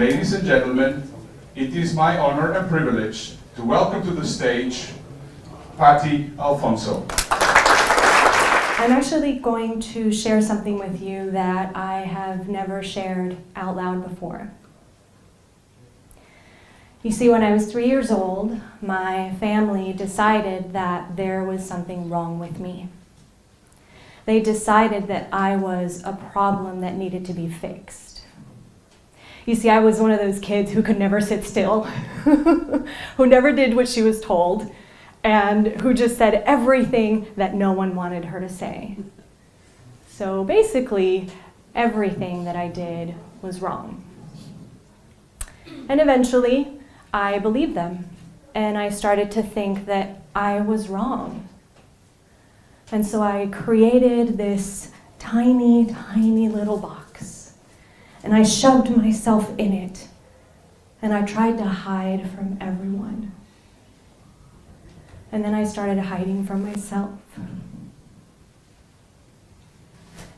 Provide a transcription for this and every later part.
ladies and gentlemen, it is my honor and privilege to welcome to the stage Patty Alfonso. I'm actually going to share something with you that I have never shared out loud before. You see, when I was 3 years old, my family decided that there was something wrong with me. They decided that I was a problem that needed to be fixed. You see, I was one of those kids who could never sit still, who never did what she was told, and who just said everything that no one wanted her to say. So basically, everything that I did was wrong. And eventually, I believed them, and I started to think that I was wrong. And so I created this tiny, tiny little box, and I shoved myself in it, and I tried to hide from everyone. And then I started hiding from myself.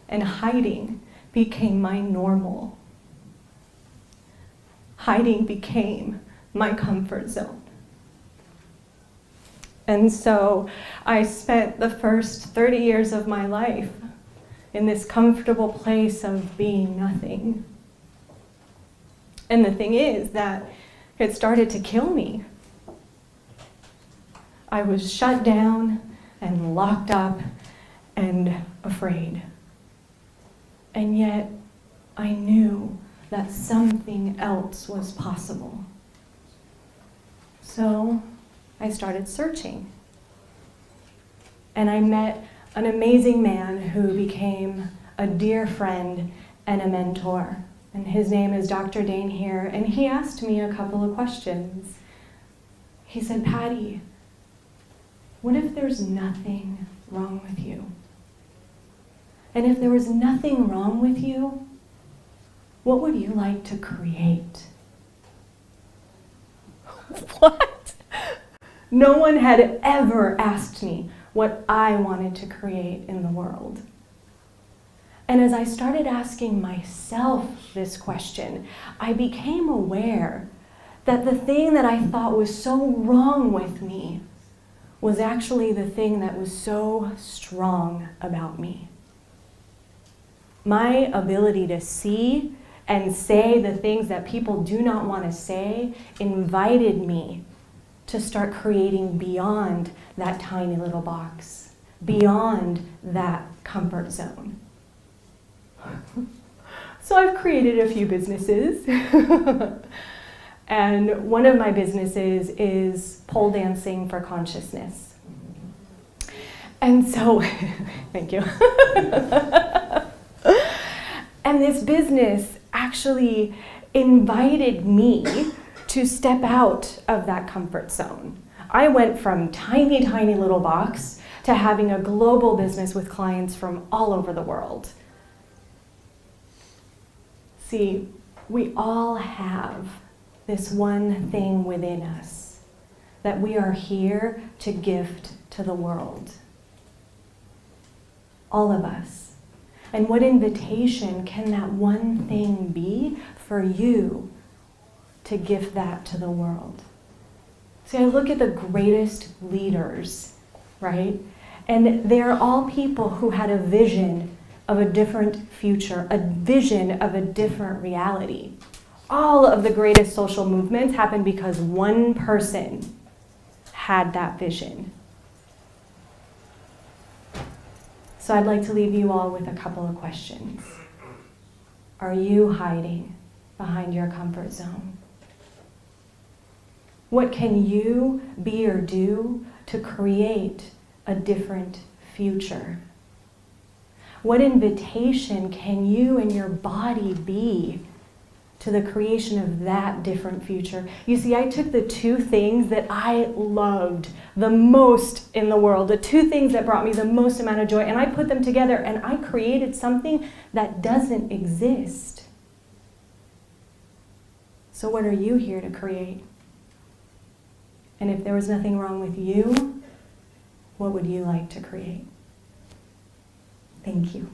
And hiding became my normal. Hiding became my comfort zone. And so I spent the first 30 years of my life in this comfortable place of being nothing. And the thing is that it started to kill me. I was shut down and locked up and afraid. And yet I knew that something else was possible. So I started searching. And I met an amazing man who became a dear friend and a mentor. And his name is Dr. Dane here, and he asked me a couple of questions. He said, Patty, what if there's nothing wrong with you? And if there was nothing wrong with you, what would you like to create? What? No one had ever asked me what I wanted to create in the world. And as I started asking myself this question, I became aware that the thing that I thought was so wrong with me was actually the thing that was so strong about me. My ability to see and say the things that people do not want to say invited me to start creating beyond that tiny little box, beyond that comfort zone. So I've created a few businesses. And one of my businesses is pole dancing for consciousness. And so, thank you. And this business actually invited me to step out of that comfort zone. I went from tiny, tiny little box to having a global business with clients from all over the world. See, we all have this one thing within us that we are here to gift to the world. All of us. And what invitation can that one thing be for you to gift that to the world? See, I look at the greatest leaders, right? And they're all people who had a vision of a different future, a vision of a different reality. All of the greatest social movements happened because one person had that vision. So I'd like to leave you all with a couple of questions. Are you hiding behind your comfort zone? What can you be or do to create a different future? What invitation can you and your body be to the creation of that different future? You see, I took the two things that I loved the most in the world, the two things that brought me the most amount of joy, and I put them together and I created something that doesn't exist. So what are you here to create? And if there was nothing wrong with you, what would you like to create? Thank you.